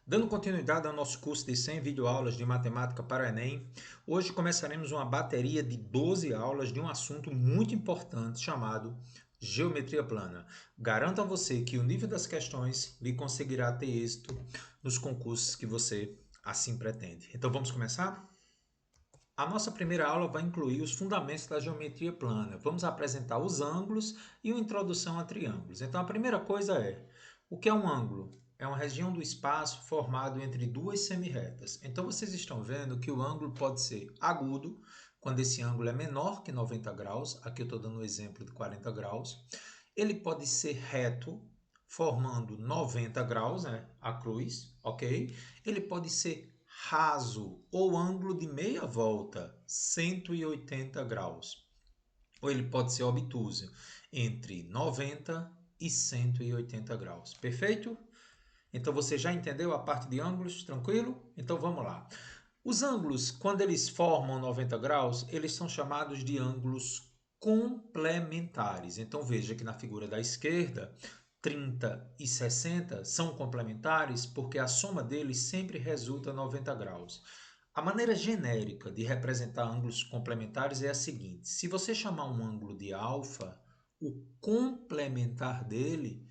Dando continuidade ao nosso curso de 100 videoaulas de matemática para o Enem, hoje começaremos uma bateria de 12 aulas de um assunto muito importante chamado geometria plana. Garanto a você que o nível das questões lhe conseguirá ter êxito nos concursos que você assim pretende. Então vamos começar? A nossa primeira aula vai incluir os fundamentos da geometria plana. Vamos apresentar os ângulos e uma introdução a triângulos. Então, a primeira coisa é, o que é um ângulo? É uma região do espaço formado entre duas semirretas. Então, vocês estão vendo que o ângulo pode ser agudo, quando esse ângulo é menor que 90 graus. Aqui eu estou dando um exemplo de 40 graus. Ele pode ser reto, formando 90 graus, né? A cruz, ok? Ele pode ser raso ou ângulo de meia volta, 180 graus. Ou ele pode ser obtuso, entre 90 e 180 graus. Perfeito? Então você já entendeu a parte de ângulos, tranquilo? Então vamos lá. Os ângulos, quando eles formam 90 graus, eles são chamados de ângulos complementares. Então veja que na figura da esquerda, 30 e 60 são complementares porque a soma deles sempre resulta 90 graus. A maneira genérica de representar ângulos complementares é a seguinte: se você chamar um ângulo de alfa, o complementar dele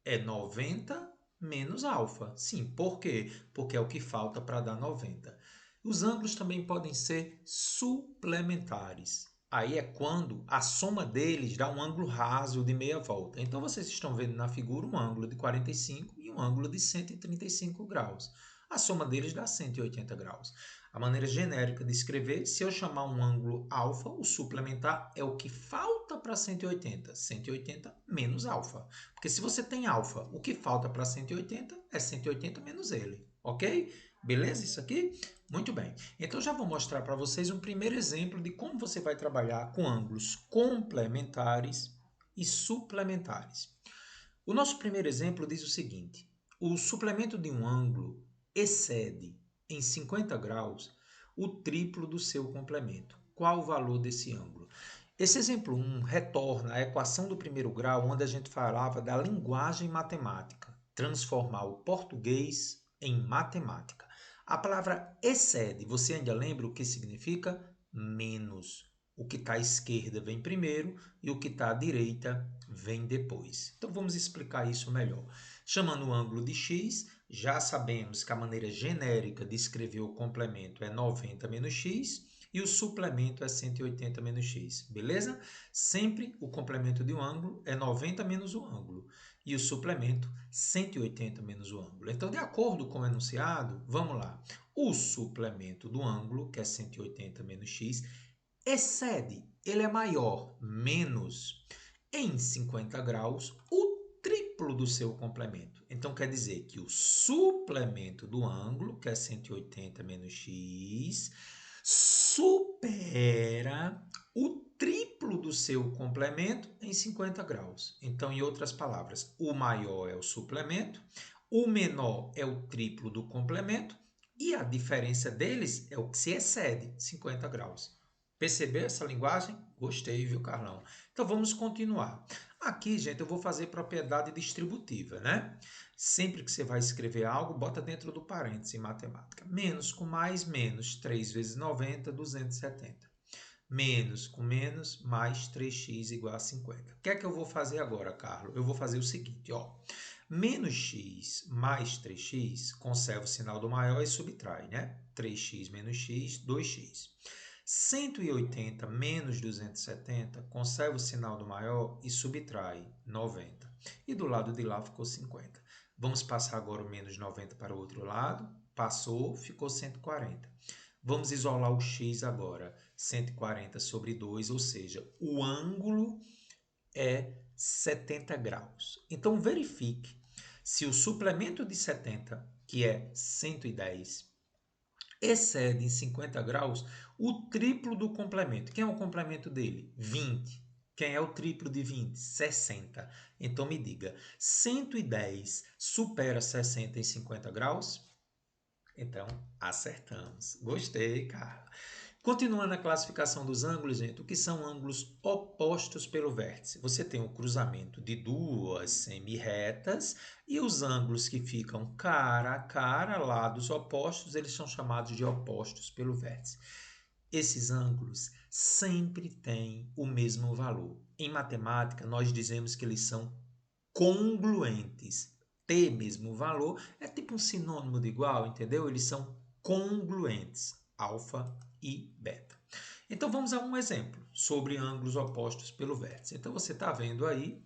é 90 menos alfa. Sim, por quê? Porque é o que falta para dar 90. Os ângulos também podem ser suplementares. Aí é quando a soma deles dá um ângulo raso de meia volta. Então vocês estão vendo na figura um ângulo de 45 e um ângulo de 135 graus. A soma deles dá 180 graus. A maneira genérica de escrever, se eu chamar um ângulo alfa, o suplementar é o que falta para 180. 180 menos alfa. Porque se você tem alfa, o que falta para 180 é 180 menos ele. Ok? Beleza isso aqui? Muito bem. Então já vou mostrar para vocês um primeiro exemplo de como você vai trabalhar com ângulos complementares e suplementares. O nosso primeiro exemplo diz o seguinte: o suplemento de um ângulo excede em 50 graus o triplo do seu complemento. Qual o valor desse ângulo? Esse exemplo 1 retorna à equação do primeiro grau, onde a gente falava da linguagem matemática, transformar o português em matemática. A palavra excede, você ainda lembra o que significa? Menos. O que está à esquerda vem primeiro e o que está à direita vem depois. Então vamos explicar isso melhor. Chamando o ângulo de x, já sabemos que a maneira genérica de escrever o complemento é 90 menos x e o suplemento é 180 menos x, beleza? Sempre o complemento de um ângulo é 90 menos o ângulo e o suplemento 180 menos o ângulo. Então, de acordo com o enunciado, vamos lá. O suplemento do ângulo, que é 180 menos x, excede, ele é maior, menos, em 50 graus, o triplo do seu complemento. Então, quer dizer que o suplemento do ângulo, que é 180 menos x, supera o triplo do seu complemento em 50 graus. Então, em outras palavras, o maior é o suplemento, o menor é o triplo do complemento e a diferença deles é o que se excede, 50 graus. Percebeu essa linguagem? Gostei, viu, Carlão? Então vamos continuar. Aqui, gente, eu vou fazer propriedade distributiva, né? Sempre que você vai escrever algo, bota dentro do parênteses em matemática. Menos com mais, menos 3 vezes 90, 270. Menos com menos, mais 3x igual a 50. O que é que eu vou fazer agora, Carlos? Eu vou fazer o seguinte, ó. Menos x mais 3x, conserva o sinal do maior e subtrai, né? 3x menos x, 2x. 180 menos 270, conserva o sinal do maior e subtrai 90. E do lado de lá ficou 50. Vamos passar agora o menos 90 para o outro lado. Passou, ficou 140. Vamos isolar o x agora. 140 sobre 2, ou seja, o ângulo é 70 graus. Então verifique se o suplemento de 70, que é 110, excede em 50 graus o triplo do complemento. Quem é o complemento dele? 20. Quem é o triplo de 20? 60. Então me diga, 110 supera 60 em 50 graus? Então, acertamos. Gostei, cara. Continuando a classificação dos ângulos, gente, o que são ângulos opostos pelo vértice? Você tem o cruzamento de duas semi-retas e os ângulos que ficam cara a cara, lados opostos, eles são chamados de opostos pelo vértice. Esses ângulos sempre têm o mesmo valor. Em matemática, nós dizemos que eles são congruentes. Ter mesmo valor é tipo um sinônimo de igual, entendeu? Eles são congruentes, alfa e beta. Então vamos a um exemplo sobre ângulos opostos pelo vértice. Então você está vendo aí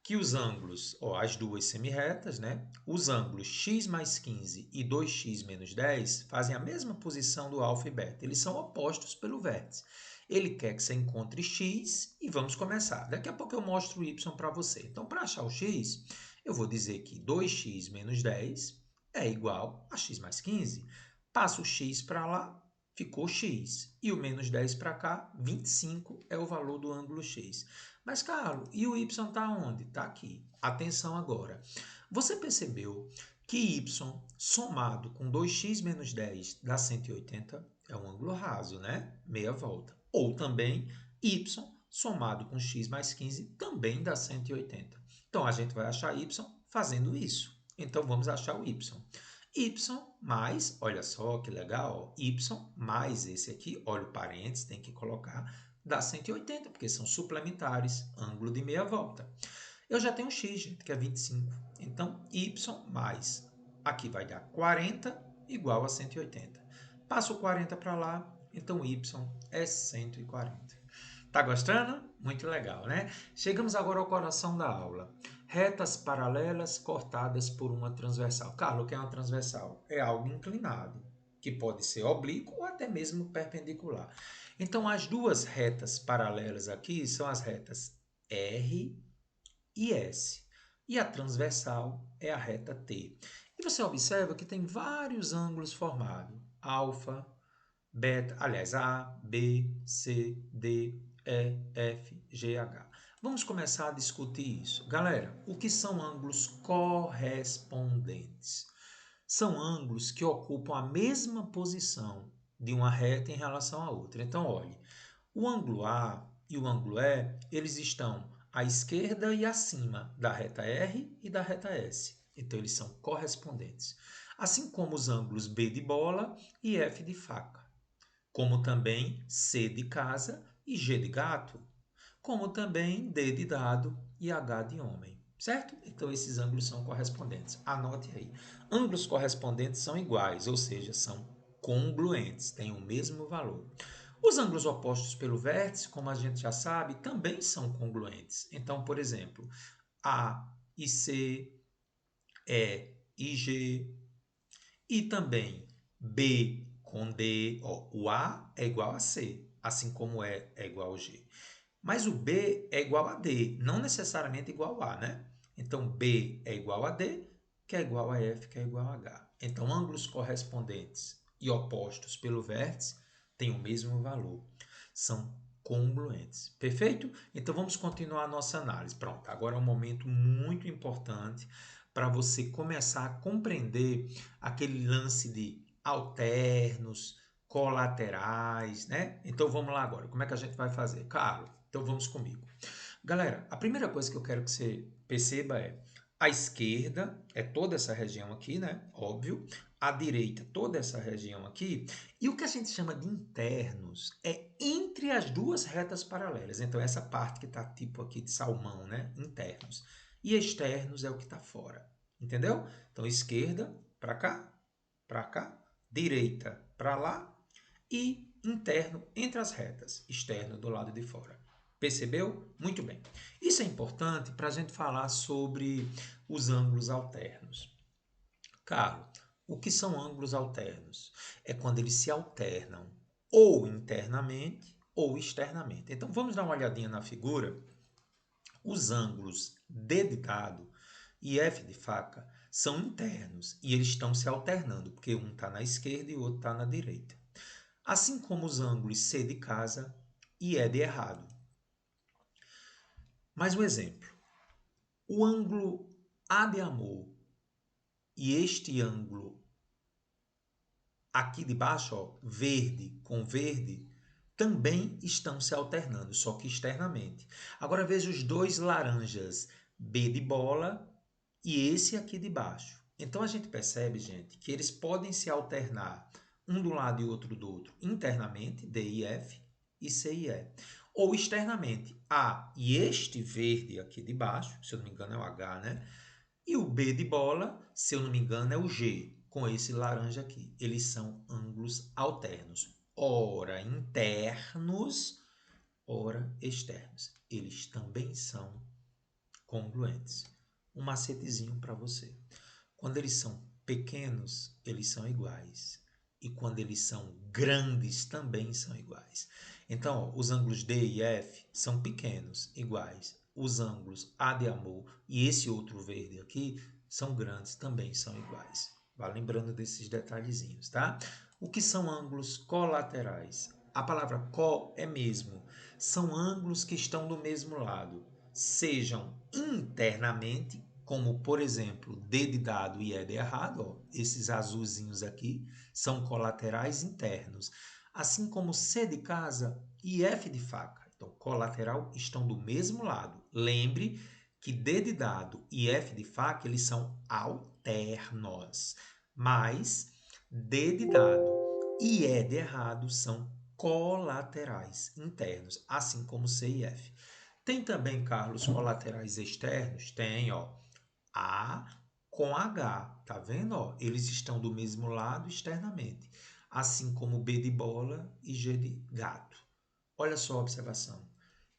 que os ângulos, as duas semirretas, né? Os ângulos x mais 15 e 2x menos 10 fazem a mesma posição do alfa e beta. Eles são opostos pelo vértice. Ele quer que você encontre x e vamos começar. Daqui a pouco eu mostro o y para você. Então, para achar o x, eu vou dizer que 2x menos 10 é igual a x mais 15. Passo o x para lá, ficou x. E o menos 10 para cá, 25 é o valor do ângulo x. Mas, Carlos, e o y está onde? Está aqui. Atenção agora. Você percebeu que y somado com 2x menos 10 dá 180? É um ângulo raso, né? Meia volta. Ou também y somado com x mais 15 também dá 180. Então, a gente vai achar y fazendo isso. Então, vamos achar o y. Y mais, olha só que legal, y mais esse aqui, olha o parênteses, tem que colocar, dá 180, porque são suplementares, ângulo de meia volta. Eu já tenho x, gente, que é 25. Então, y mais, aqui vai dar 40 igual a 180. Passo o 40 para lá, então y é 140. Tá gostando? Muito legal, né? Chegamos agora ao coração da aula. Retas paralelas cortadas por uma transversal. Carlos, o que é uma transversal? É algo inclinado, que pode ser oblíquo ou até mesmo perpendicular. Então, as duas retas paralelas aqui são as retas R e S. E a transversal é a reta T. E você observa que tem vários ângulos formados. Alfa, beta, aliás, A, B, C, D, E, F, G, H. Vamos começar a discutir isso. Galera, o que são ângulos correspondentes? São ângulos que ocupam a mesma posição de uma reta em relação à outra. Então, olhe, o ângulo A e o ângulo E, eles estão à esquerda e acima da reta R e da reta S. Então, eles são correspondentes. Assim como os ângulos B de bola e F de faca. Como também C de casa e G de gato. Como também D de dado e H de homem. Certo? Então, esses ângulos são correspondentes. Anote aí. Ângulos correspondentes são iguais, ou seja, são congruentes, têm o mesmo valor. Os ângulos opostos pelo vértice, como a gente já sabe, também são congruentes. Então, por exemplo, A e C, E e G, e também B com D. Ó, o A é igual a C, assim como E é igual a G. Mas o B é igual a D, não necessariamente igual a A, né? Então, B é igual a D, que é igual a F, que é igual a H. Então, ângulos correspondentes e opostos pelo vértice têm o mesmo valor. São congruentes. Perfeito? Então, vamos continuar a nossa análise. Pronto, agora é um momento muito importante para você começar a compreender aquele lance de alternos, colaterais, né? Então, vamos lá agora. Como é que a gente vai fazer? Carlos, então vamos comigo. Galera, a primeira coisa que eu quero que você perceba é a esquerda é toda essa região aqui, né? Óbvio. A direita, toda essa região aqui. E o que a gente chama de internos é entre as duas retas paralelas. Então, essa parte que está tipo aqui de salmão, né? Internos. E externos é o que está fora. Entendeu? Então, esquerda para cá, direita para lá e interno entre as retas, externo do lado de fora. Percebeu? Muito bem. Isso é importante para a gente falar sobre os ângulos alternos. Carlos, o que são ângulos alternos? É quando eles se alternam ou internamente ou externamente. Então vamos dar uma olhadinha na figura. Os ângulos D de dado e F de faca são internos e eles estão se alternando, porque um está na esquerda e o outro está na direita. Assim como os ângulos C de casa e E de errado. Mais um exemplo. O ângulo A de amor e este ângulo aqui de baixo, ó, verde com verde, também estão se alternando, só que externamente. Agora veja os dois laranjas, B de bola e esse aqui de baixo. Então a gente percebe, gente, que eles podem se alternar um do lado e outro do outro internamente, D e F, e C e E. Ou externamente, A e este verde aqui de baixo, se eu não me engano é o H, né? E o B de bola, se eu não me engano, é o G, com esse laranja aqui. Eles são ângulos alternos, ora internos, ora externos. Eles também são congruentes. Um macetezinho para você. Quando eles são pequenos, eles são iguais. E quando eles são grandes, também são iguais. Então, ó, os ângulos D e F são pequenos, iguais. Os ângulos A de amor e esse outro verde aqui são grandes, também são iguais. Vá lembrando desses detalhezinhos, tá? O que são ângulos colaterais? A palavra co é mesmo. São ângulos que estão do mesmo lado, sejam internamente, como por exemplo, D de dado e E de errado, ó, esses azulzinhos aqui são colaterais internos, assim como C de casa e F de faca. Então, colateral estão do mesmo lado. Lembre que D de dado e F de faca, eles são alternos, mas D de dado e E de errado são colaterais internos, assim como C e F. Tem também, Carlos, colaterais externos? Tem, ó. A com H, tá vendo? Ó? Eles estão do mesmo lado externamente, assim como B de bola e G de gato. Olha só a observação.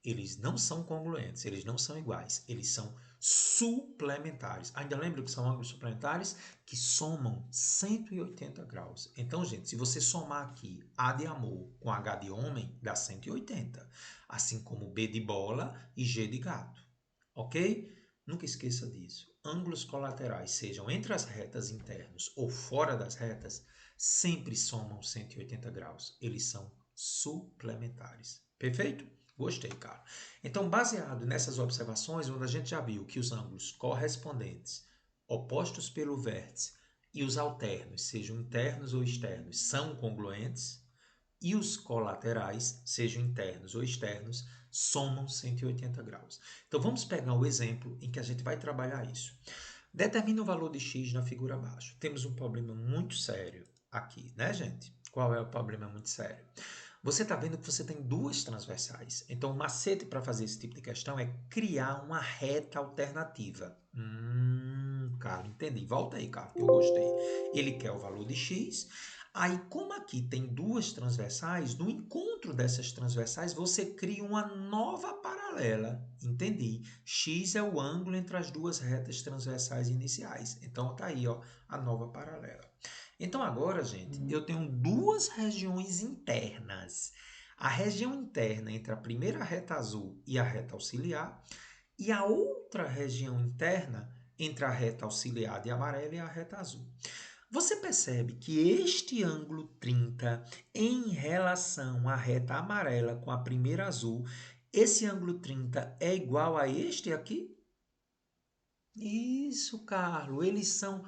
Eles não são congruentes, eles não são iguais, eles são suplementares. Ainda lembra que são ângulos suplementares que somam 180 graus. Então, gente, se você somar aqui A de amor com H de homem, dá 180, assim como B de bola e G de gato. Ok? Nunca esqueça disso. Ângulos colaterais, sejam entre as retas internos ou fora das retas, sempre somam 180 graus. Eles são suplementares. Perfeito? Gostei, cara. Então, baseado nessas observações, onde a gente já viu que os ângulos correspondentes, opostos pelo vértice, e os alternos, sejam internos ou externos, são congruentes, e os colaterais, sejam internos ou externos, somam 180 graus. Então, vamos pegar o exemplo em que a gente vai trabalhar isso. Determina o valor de x na figura abaixo. Temos um problema muito sério aqui, né, gente? Qual é o problema muito sério? Você está vendo que você tem duas transversais. Então, o macete para fazer esse tipo de questão é criar uma reta alternativa. Cara, entendi. Volta aí, cara, que eu gostei. Ele quer o valor de x. Aí, como aqui tem duas transversais, no encontro dessas transversais, você cria uma nova paralela. Entendi. X é o ângulo entre as duas retas transversais iniciais. Então, tá aí, ó, a nova paralela. Então agora, gente, eu tenho duas regiões internas. A região interna entre a primeira reta azul e a reta auxiliar e a outra região interna entre a reta auxiliar de amarelo e a reta azul. Você percebe que este ângulo 30 em relação à reta amarela com a primeira azul, esse ângulo 30 é igual a este aqui? Isso, Carlos, eles são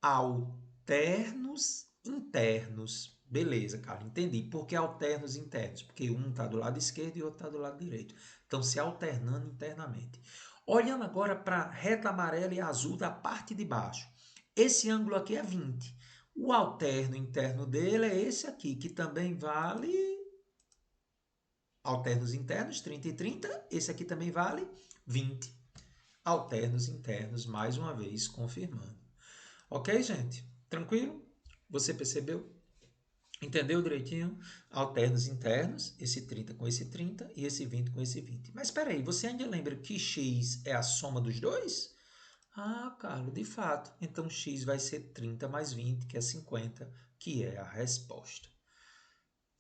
alternos internos. Beleza, cara, entendi. Por que alternos internos? Porque um está do lado esquerdo e o outro está do lado direito. Estão se alternando internamente. Olhando agora para a reta amarela e azul da parte de baixo. Esse ângulo aqui é 20. O alterno interno dele é esse aqui, que também vale alternos internos, 30 e 30. Esse aqui também vale 20. Alternos internos, mais uma vez, confirmando. Ok, gente? Tranquilo? Você percebeu? Entendeu direitinho? Alternos internos, esse 30 com esse 30 e esse 20 com esse 20. Mas espera aí, você ainda lembra que x é a soma dos dois? Ah, Carlos, de fato. Então x vai ser 30 mais 20, que é 50, que é a resposta.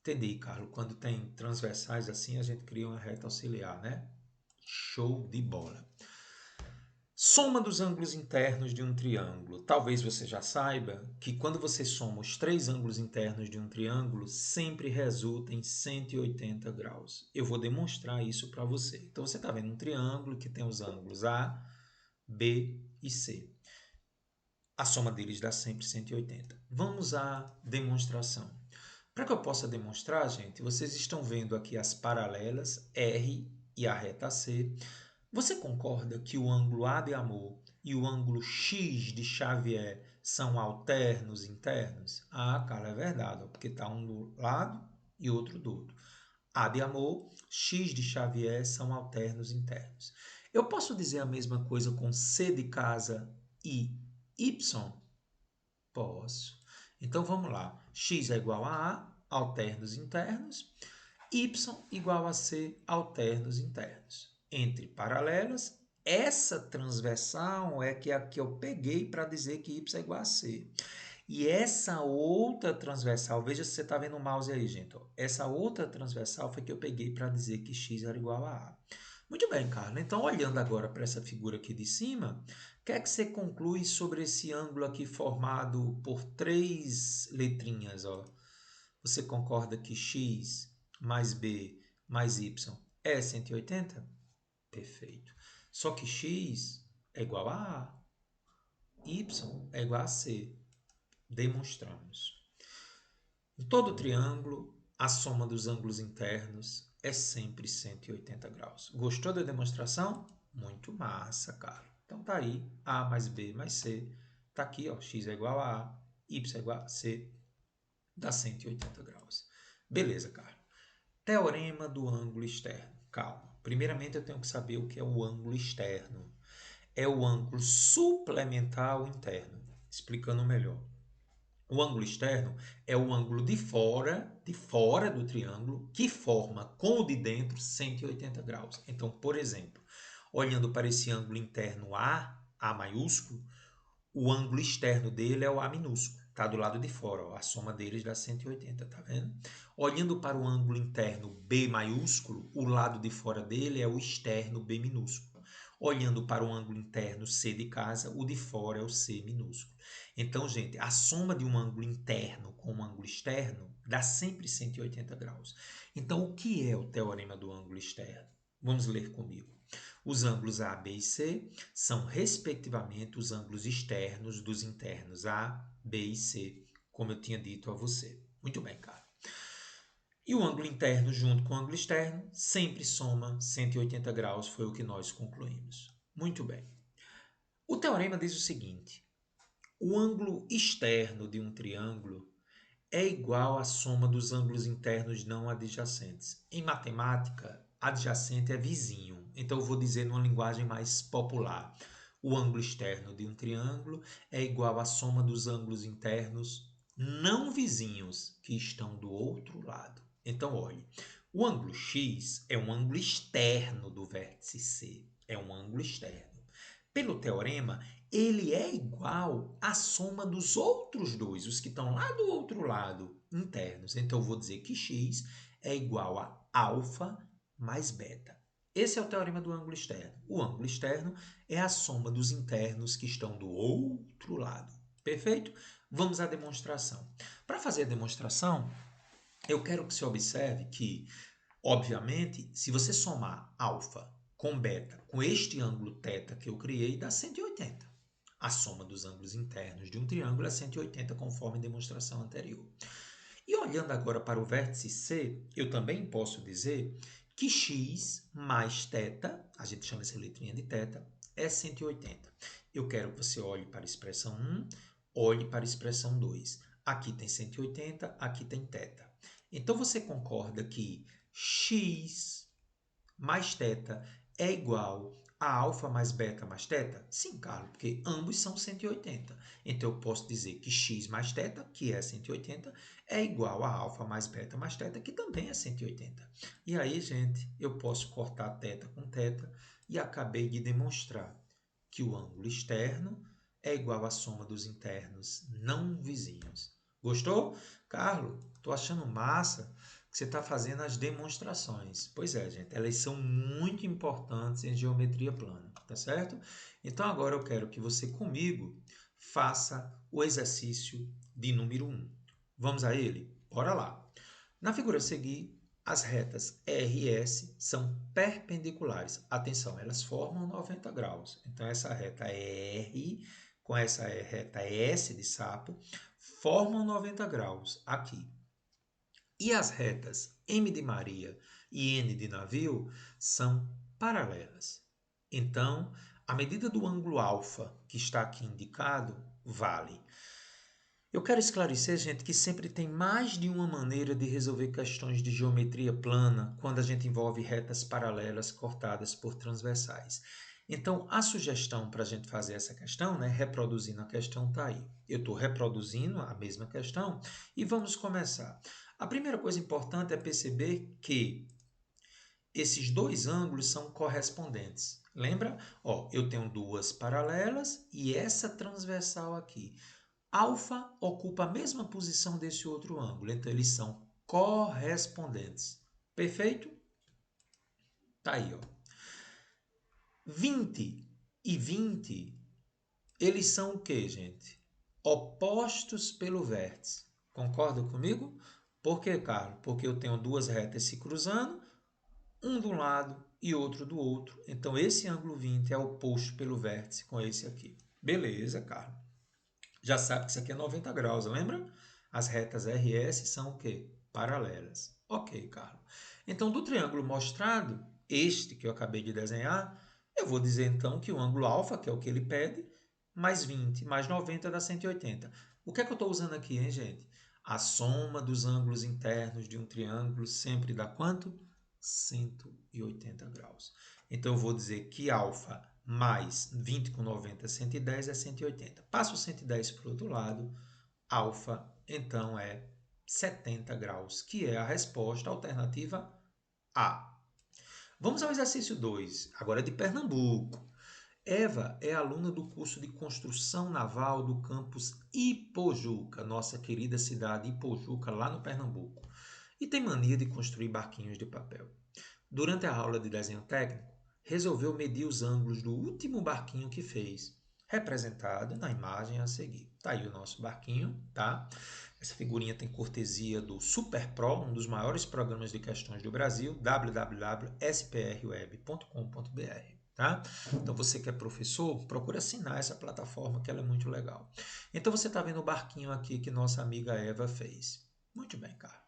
Entendi, Carlos. Quando tem transversais assim, a gente cria uma reta auxiliar, né? Show de bola. Soma dos ângulos internos de um triângulo. Talvez você já saiba que quando você soma os três ângulos internos de um triângulo, sempre resulta em 180 graus. Eu vou demonstrar isso para você. Então, você está vendo um triângulo que tem os ângulos A, B e C. A soma deles dá sempre 180. Vamos à demonstração. Para que eu possa demonstrar, gente, vocês estão vendo aqui as paralelas R e a reta C. Você concorda que o ângulo A de amor e o ângulo X de Xavier são alternos internos? Ah, cara, é verdade, porque está um do lado e outro do outro. A de amor, X de Xavier são alternos internos. Eu posso dizer a mesma coisa com C de casa e Y? Posso. Então vamos lá. X é igual a A, alternos internos. Y igual a C, alternos internos. Entre paralelas, essa transversal é que a que eu peguei para dizer que Y é igual a C. E essa outra transversal, veja se você está vendo o mouse aí, gente. Ó. Essa outra transversal foi que eu peguei para dizer que x era igual a A. Muito bem, Carlos. Então, olhando agora para essa figura aqui de cima, o que é que você conclui sobre esse ângulo aqui formado por três letrinhas? Ó? Você concorda que x mais b mais y é 180? Perfeito. Só que x é igual a A, y é igual a C. Demonstramos. Em todo triângulo, a soma dos ângulos internos é sempre 180 graus. Gostou da demonstração? Muito massa, cara. Então tá aí, A mais B mais C. Tá aqui, ó, x é igual a A, y é igual a C, dá 180 graus. Beleza, cara. Teorema do ângulo externo. Calma. Primeiramente eu tenho que saber o que é o ângulo externo. É o ângulo suplementar ao interno. Explicando melhor. O ângulo externo é o ângulo de fora do triângulo, que forma com o de dentro 180 graus. Então, por exemplo, olhando para esse ângulo interno A maiúsculo, o ângulo externo dele é o A minúsculo, está do lado de fora, ó, a soma deles dá 180, tá vendo? Olhando para o ângulo interno B maiúsculo, o lado de fora dele é o externo B minúsculo. Olhando para o ângulo interno C de casa, o de fora é o C minúsculo. Então, gente, a soma de um ângulo interno com um ângulo externo dá sempre 180 graus. Então, o que é o teorema do ângulo externo? Vamos ler comigo. Os ângulos A, B e C são, respectivamente, os ângulos externos dos internos A, B e C, como eu tinha dito a você. Muito bem, cara. E o ângulo interno junto com o ângulo externo sempre soma 180 graus, foi o que nós concluímos. Muito bem. O teorema diz o seguinte: o ângulo externo de um triângulo é igual à soma dos ângulos internos não adjacentes. Em matemática, adjacente é vizinho. Então, eu vou dizer numa linguagem mais popular. O ângulo externo de um triângulo é igual à soma dos ângulos internos não vizinhos que estão do outro lado. Então, olhe, o ângulo X é um ângulo externo do vértice C. É um ângulo externo. Pelo teorema, ele é igual à soma dos outros dois, os que estão lá do outro lado, internos. Então, eu vou dizer que x é igual a alfa mais beta. Esse é o teorema do ângulo externo. O ângulo externo é a soma dos internos que estão do outro lado. Perfeito? Vamos à demonstração. Para fazer a demonstração, eu quero que você observe que, obviamente, se você somar alfa com beta com este ângulo θ que eu criei, dá 180. A soma dos ângulos internos de um triângulo é 180, conforme demonstração anterior. E olhando agora para o vértice C, eu também posso dizer que x mais θ, a gente chama essa letrinha de θ, é 180. Eu quero que você olhe para a expressão 1, olhe para a expressão 2. Aqui tem 180, aqui tem θ. Então, você concorda que x mais θ é igual a alfa mais beta mais θ? Sim, Carlos, porque ambos são 180. Então, eu posso dizer que x mais θ, que é 180, é igual a alfa mais beta mais θ, que também é 180. E aí, gente, eu posso cortar θ com θ e acabei de demonstrar que o ângulo externo é igual à soma dos internos não vizinhos. Gostou? Carlos, estou achando massa que você está fazendo as demonstrações. Pois é, gente, elas são muito importantes em geometria plana, tá certo? Então agora eu quero que você comigo faça o exercício de número 1. Vamos a ele? Bora lá. Na figura a seguir, as retas R e S são perpendiculares. Atenção, elas formam 90 graus. Então essa reta R com essa reta S de sapo formam 90 graus aqui. E as retas M de Maria e N de navio são paralelas. Então, a medida do ângulo alfa que está aqui indicado vale. Eu quero esclarecer, gente, que sempre tem mais de uma maneira de resolver questões de geometria plana quando a gente envolve retas paralelas cortadas por transversais. Então, a sugestão para a gente fazer essa questão, né, reproduzindo a questão, está aí. Eu estou reproduzindo a mesma questão e vamos começar. A primeira coisa importante é perceber que esses dois ângulos são correspondentes. Lembra? Ó, eu tenho duas paralelas e essa transversal aqui. Alfa ocupa a mesma posição desse outro ângulo, então eles são correspondentes. Perfeito? Tá aí, ó. 20 e 20, eles são o que, gente? Opostos pelo vértice. Concorda comigo? Por quê, Carlos? Porque eu tenho duas retas se cruzando, um de um lado e outro do outro. Então, esse ângulo 20 é oposto pelo vértice com esse aqui. Beleza, Carlos. Já sabe que isso aqui é 90 graus, lembra? As retas RS são o quê? Paralelas. Ok, Carlos. Então, do triângulo mostrado, este que eu acabei de desenhar, eu vou dizer então que o ângulo alfa, que é o que ele pede, mais 20, mais 90 dá 180. O que é que eu estou usando aqui, hein, gente? A soma dos ângulos internos de um triângulo sempre dá quanto? 180 graus. Então, eu vou dizer que alfa mais 20 com 90, 110 é 180. Passo 110 para o outro lado, alfa, então, é 70 graus, que é a resposta alternativa A. Vamos ao exercício 2, agora de Pernambuco. Eva é aluna do curso de Construção Naval do campus Ipojuca, nossa querida cidade Ipojuca, lá no Pernambuco, e tem mania de construir barquinhos de papel. Durante a aula de desenho técnico, resolveu medir os ângulos do último barquinho que fez, representado na imagem a seguir. Tá aí o nosso barquinho, tá? Essa figurinha tem cortesia do Super Pro, um dos maiores programas de questões do Brasil, www.sprweb.com.br. Tá? Então, você que é professor, procura assinar essa plataforma que ela é muito legal. Então, você está vendo o barquinho aqui que nossa amiga Eva fez. Muito bem, cara.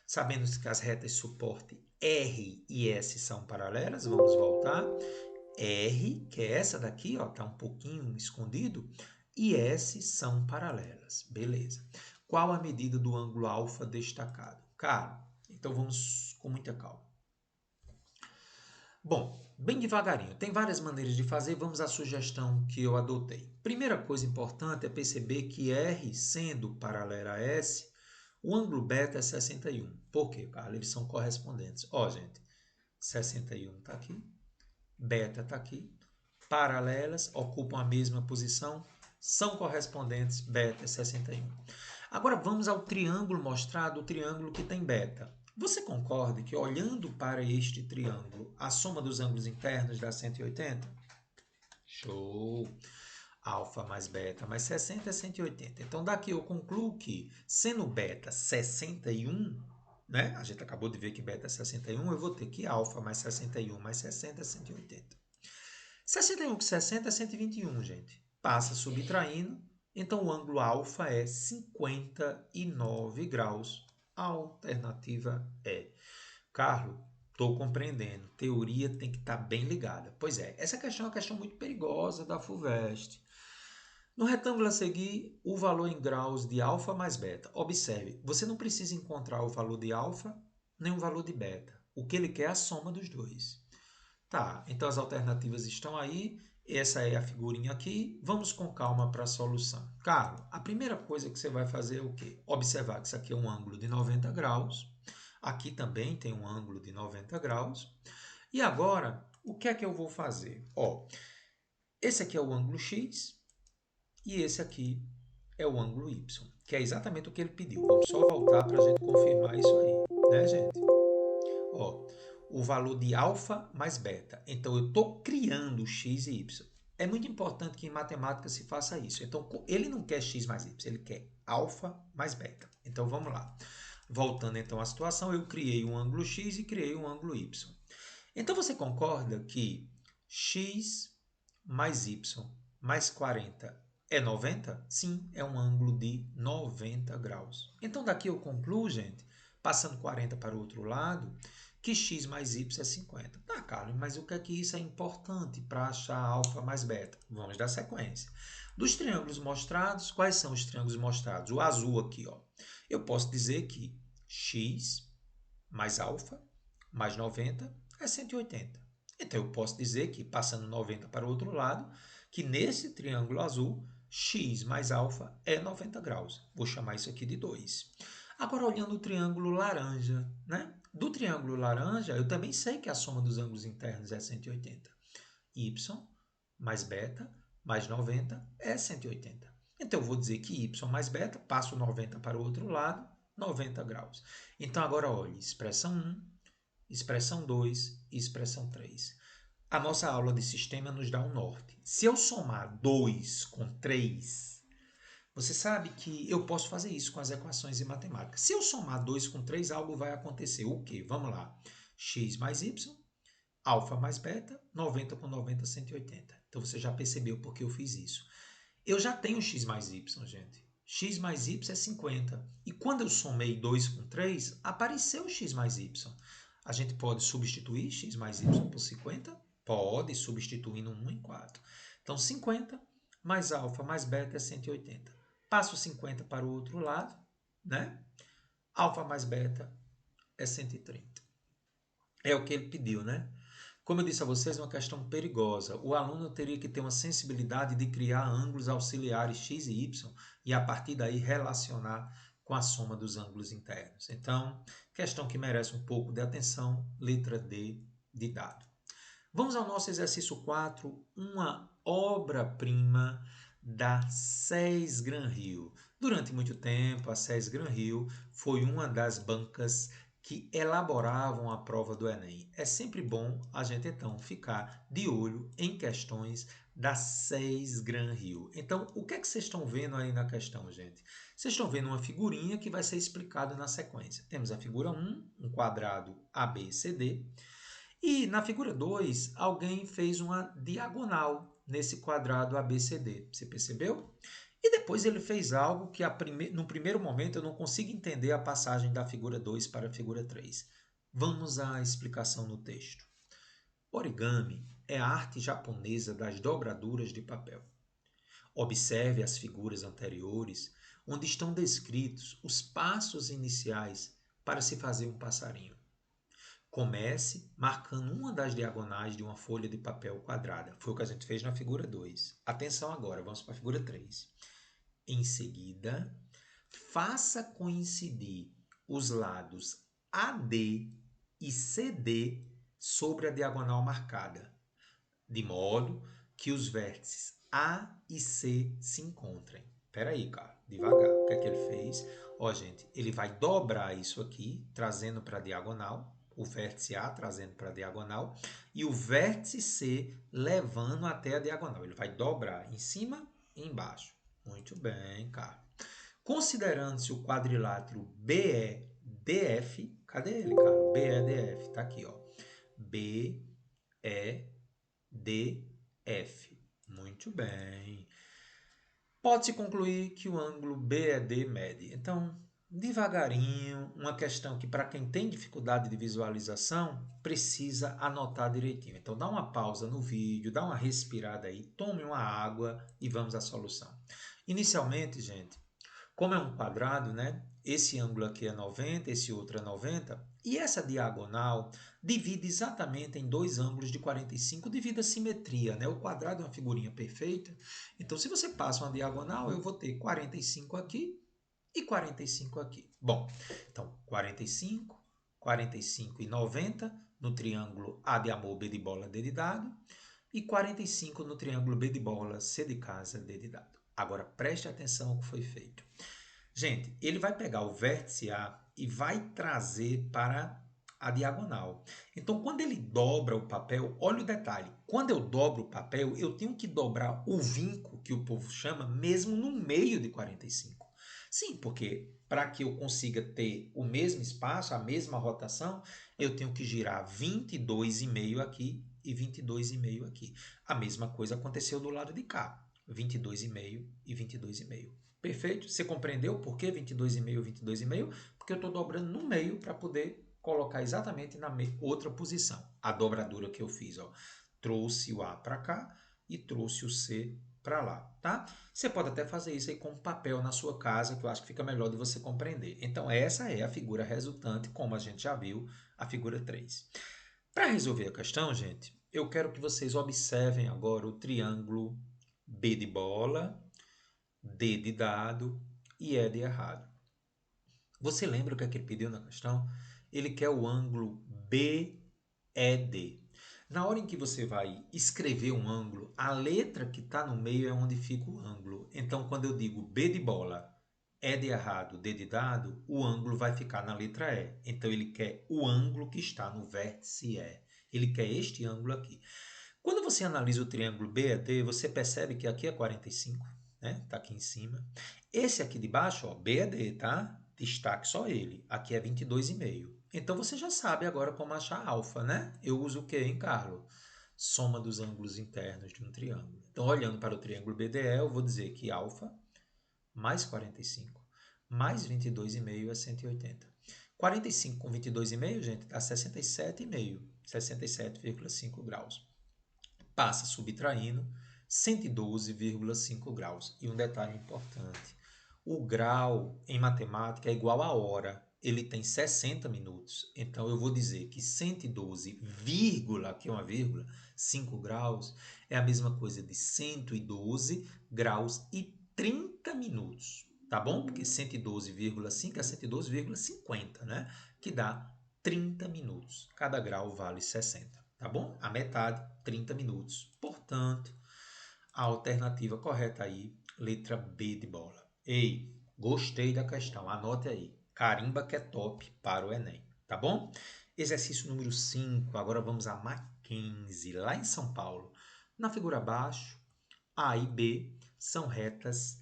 Sabendo que as retas suporte R e S são paralelas, vamos voltar. R, que é essa daqui, está um pouquinho escondido, e S são paralelas. Beleza. Qual a medida do ângulo alfa destacado? Cara, então vamos com muita calma. Bom, bem devagarinho, tem várias maneiras de fazer, vamos à sugestão que eu adotei. Primeira coisa importante é perceber que R, sendo paralela a S, o ângulo beta é 61. Por quê, Carlos? Eles são correspondentes. Ó, gente, 61 está aqui, beta está aqui, paralelas, ocupam a mesma posição, são correspondentes, beta é 61. Agora vamos ao triângulo mostrado, o triângulo que tem beta. Você concorda que olhando para este triângulo, a soma dos ângulos internos dá 180? Show! Alfa mais beta mais 60 é 180. Então, daqui eu concluo que, sendo beta 61, né? A gente acabou de ver que beta é 61, eu vou ter que alfa mais 61 mais 60 é 180. 61 com 60 é 121, gente. Passa subtraindo, então o ângulo alfa é 59 graus. A alternativa é. Carlos, estou compreendendo. Teoria tem que estar bem ligada. Pois é, essa questão é uma questão muito perigosa da FUVEST. No retângulo a seguir, o valor em graus de alfa mais beta. Observe, você não precisa encontrar o valor de alfa nem o valor de beta. O que ele quer é a soma dos dois. Tá, então as alternativas estão aí. Essa é a figurinha aqui. Vamos com calma para a solução. Carlos, a primeira coisa que você vai fazer é o quê? Observar que isso aqui é um ângulo de 90 graus. Aqui também tem um ângulo de 90 graus. E agora, o que é que eu vou fazer? Ó, esse aqui é o ângulo X e esse aqui é o ângulo Y, que é exatamente o que ele pediu. Vamos só voltar para a gente confirmar isso aí, né, gente? Ó, o valor de alfa mais beta. Então, eu estou criando x e y. É muito importante que em matemática se faça isso. Então, ele não quer x mais y, ele quer alfa mais beta. Então, vamos lá. Voltando então à situação, eu criei um ângulo x e criei um ângulo y. Então, você concorda que x mais y mais 40 é 90? Sim, é um ângulo de 90 graus. Então daqui eu concluo, gente, passando 40 para o outro lado, que x mais y é 50. Tá, Carlos, mas o que é que isso é importante para achar alfa mais beta? Vamos dar sequência. Dos triângulos mostrados, quais são os triângulos mostrados? O azul aqui, ó. Eu posso dizer que x mais alfa mais 90 é 180. Então eu posso dizer que, passando 90 para o outro lado, que nesse triângulo azul, x mais alfa é 90 graus. Vou chamar isso aqui de 2. Agora, olhando o triângulo laranja, né? Do triângulo laranja, eu também sei que a soma dos ângulos internos é 180. Y mais beta mais 90 é 180. Então, eu vou dizer que y mais beta, passo 90 para o outro lado, 90 graus. Então, agora olhe, expressão 1, expressão 2 e expressão 3. A nossa aula de sistema nos dá um norte. Se eu somar 2 com 3, você sabe que eu posso fazer isso com as equações de matemática. Se eu somar 2 com 3, algo vai acontecer. O quê? Vamos lá. X mais y, alfa mais beta, 90 com 90, 180. Então você já percebeu por que eu fiz isso. Eu já tenho x mais y, gente. X mais y é 50. E quando eu somei 2 com 3, apareceu x mais y. A gente pode substituir x mais y por 50? Pode, substituindo 1 em 4. Então, 50 mais alfa mais beta é 180. Passo 50 para o outro lado, né? Alfa mais beta é 130. É o que ele pediu, né? Como eu disse a vocês, é uma questão perigosa. O aluno teria que ter uma sensibilidade de criar ângulos auxiliares x e y e, a partir daí, relacionar com a soma dos ângulos internos. Então, questão que merece um pouco de atenção, letra D de dado. Vamos ao nosso exercício 4, uma obra-prima da SES Gran Rio. Durante muito tempo, a SES Gran Rio foi uma das bancas que elaboravam a prova do Enem. É sempre bom a gente, então, ficar de olho em questões da SES Gran Rio. Então, o que é que vocês estão vendo aí na questão, gente? Vocês estão vendo uma figurinha que vai ser explicada na sequência. Temos a figura 1, um quadrado ABCD. E na figura 2, alguém fez uma diagonal nesse quadrado ABCD. Você percebeu? E depois ele fez algo que no primeiro momento eu não consigo entender a passagem da figura 2 para a figura 3. Vamos à explicação no texto. Origami é a arte japonesa das dobraduras de papel. Observe as figuras anteriores, onde estão descritos os passos iniciais para se fazer um passarinho. Comece marcando uma das diagonais de uma folha de papel quadrada. Foi o que a gente fez na figura 2. Atenção agora, vamos para a figura 3. Em seguida, faça coincidir os lados AD e CD sobre a diagonal marcada, de modo que os vértices A e C se encontrem. Espera aí, cara, devagar. O que é que ele fez? Ó, gente, ele vai dobrar isso aqui, trazendo para a diagonal, o vértice A trazendo para a diagonal e o vértice C levando até a diagonal. Ele vai dobrar em cima e embaixo. Muito bem, cara. Considerando-se o quadrilátero BEDF, cadê ele, cara? BEDF, tá aqui, ó. BEDF. Muito bem. Pode-se concluir que o ângulo BED mede. Então, devagarinho, uma questão que para quem tem dificuldade de visualização, precisa anotar direitinho. Então, dá uma pausa no vídeo, dá uma respirada aí, tome uma água e vamos à solução. Inicialmente, gente, como é um quadrado, né? Esse ângulo aqui é 90, esse outro é 90, e essa diagonal divide exatamente em dois ângulos de 45 devido à simetria, né? O quadrado é uma figurinha perfeita, então se você passa uma diagonal, eu vou ter 45 aqui e 45 aqui. Bom, então 45, 45 e 90 no triângulo A de amor, B de bola, D de dado, e 45 no triângulo B de bola, C de casa, D de dado. Agora preste atenção ao que foi feito. Gente, ele vai pegar o vértice A e vai trazer para a diagonal. Então, quando ele dobra o papel, olha o detalhe. Quando eu dobro o papel, eu tenho que dobrar o vinco, que o povo chama, mesmo no meio de 45. Sim, porque para que eu consiga ter o mesmo espaço, a mesma rotação, eu tenho que girar 22,5 aqui e 22,5 aqui. A mesma coisa aconteceu do lado de cá. 22,5 e 22,5. Perfeito? Você compreendeu por que 22,5 e 22,5? Porque eu estou dobrando no meio para poder colocar exatamente na outra posição. A dobradura que eu fiz, ó, trouxe o A para cá e trouxe o C para lá, tá? Você pode até fazer isso aí com papel na sua casa, que eu acho que fica melhor de você compreender. Então, essa é a figura resultante, como a gente já viu, a figura 3. Para resolver a questão, gente, eu quero que vocês observem agora o triângulo B de bola, D de dado e E de errado. Você lembra o que é que ele pediu na questão? Ele quer o ângulo BED. Na hora em que você vai escrever um ângulo, a letra que está no meio é onde fica o ângulo. Então, quando eu digo B de bola, E de errado, D de dado, o ângulo vai ficar na letra E. Então, ele quer o ângulo que está no vértice E. Ele quer este ângulo aqui. Quando você analisa o triângulo BED, você percebe que aqui é 45, né? Está aqui em cima. Esse aqui de baixo, ó, BED, tá? Destaque só ele. Aqui é 22,5. Então você já sabe agora como achar alfa, né? Eu uso o que, hein, Carlos? Soma dos ângulos internos de um triângulo. Então, olhando para o triângulo BDE, eu vou dizer que alfa mais 45 mais 22,5 é 180. 45 com 22,5, gente, dá 67,5. 67,5 graus. Passa subtraindo 112,5 graus. E um detalhe importante: o grau em matemática é igual a hora. Ele tem 60 minutos. Então eu vou dizer que 112, que é uma vírgula, 5 graus, é a mesma coisa de 112 graus e 30 minutos. Tá bom? Porque 112,5 é 112,50, né? Que dá 30 minutos. Cada grau vale 60. Tá bom? A metade, 30 minutos. Portanto, a alternativa correta aí, letra B de bola. Ei, gostei da questão, anote aí. Carimba que é top para o Enem, tá bom? Exercício número 5, agora vamos a Mackenzie, lá em São Paulo. Na figura abaixo, A e B são retas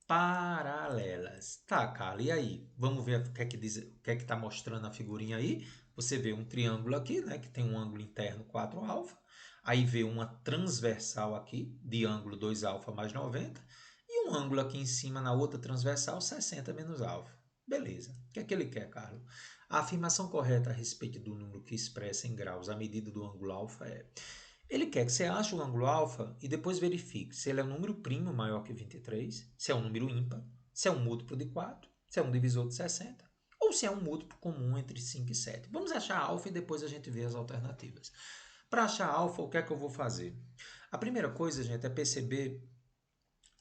paralelas. Tá, Carla, e aí? Vamos ver o que é que diz, o que é que está mostrando a figurinha aí. Você vê um triângulo aqui, né, que tem um ângulo interno 4α. Aí vê uma transversal aqui, de ângulo 2α mais 90. E um ângulo aqui em cima, na outra transversal, 60 menos alfa. Beleza. O que é que ele quer, Carlos? A afirmação correta a respeito do número que expressa em graus a medida do ângulo alfa é... Ele quer que você ache o ângulo alfa e depois verifique se ele é um número primo maior que 23, se é um número ímpar, se é um múltiplo de 4, se é um divisor de 60, ou se é um múltiplo comum entre 5 e 7. Vamos achar alfa e depois a gente vê as alternativas. Para achar alfa, o que é que eu vou fazer? A primeira coisa, gente, é perceber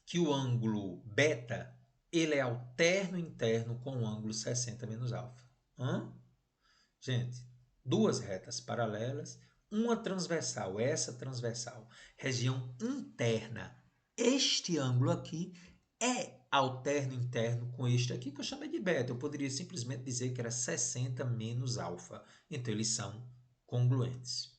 que o ângulo beta ele é alterno interno com o ângulo 60 menos alfa. Gente, duas retas paralelas, uma transversal, essa transversal, região interna. Este ângulo aqui é alterno interno com este aqui, que eu chamei de beta. Eu poderia simplesmente dizer que era 60 menos alfa. Então, eles são congruentes.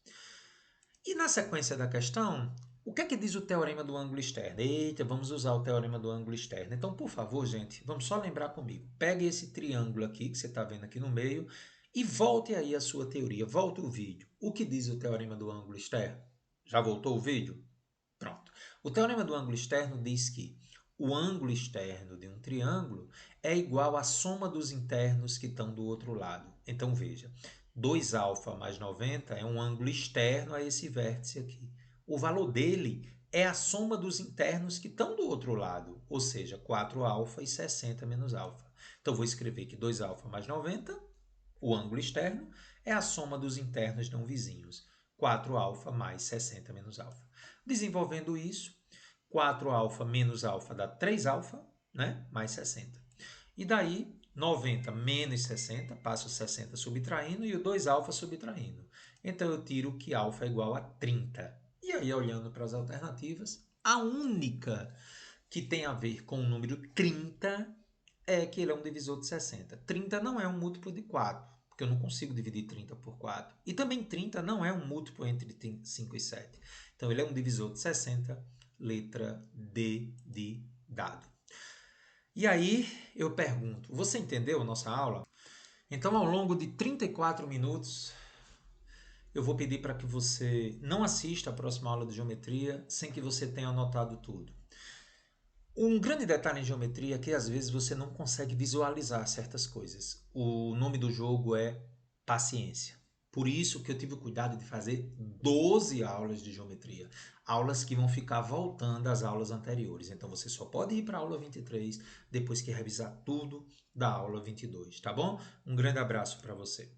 E na sequência da questão, o que é que diz o teorema do ângulo externo? Eita, vamos usar o teorema do ângulo externo. Então, por favor, gente, vamos só lembrar comigo. Pegue esse triângulo aqui, que você está vendo aqui no meio, e volte aí a sua teoria. Volte o vídeo. O que diz o teorema do ângulo externo? Já voltou o vídeo? Pronto. O teorema do ângulo externo diz que o ângulo externo de um triângulo é igual à soma dos internos que estão do outro lado. Então, veja, 2α mais 90 é um ângulo externo a esse vértice aqui. O valor dele é a soma dos internos que estão do outro lado, ou seja, 4α e 60 menos alfa. Então, vou escrever que 2α mais 90, o ângulo externo, é a soma dos internos não vizinhos, 4α mais 60 menos alfa. Desenvolvendo isso, 4α menos alfa dá 3α, né? Mais 60. E daí, 90 menos 60, passo 60 subtraindo e o 2α subtraindo. Então, eu tiro que α é igual a 30. E aí, olhando para as alternativas, a única que tem a ver com o número 30 é que ele é um divisor de 60. 30 não é um múltiplo de 4, porque eu não consigo dividir 30 por 4. E também 30 não é um múltiplo entre 5 e 7. Então, ele é um divisor de 60, letra D de dado. E aí, eu pergunto, você entendeu a nossa aula? Então, ao longo de 34 minutos, eu vou pedir para que você não assista a próxima aula de geometria sem que você tenha anotado tudo. Um grande detalhe em geometria é que às vezes você não consegue visualizar certas coisas. O nome do jogo é paciência. Por isso que eu tive o cuidado de fazer 12 aulas de geometria. Aulas que vão ficar voltando às aulas anteriores. Então você só pode ir para a aula 23 depois que revisar tudo da aula 22, tá bom? Um grande abraço para você.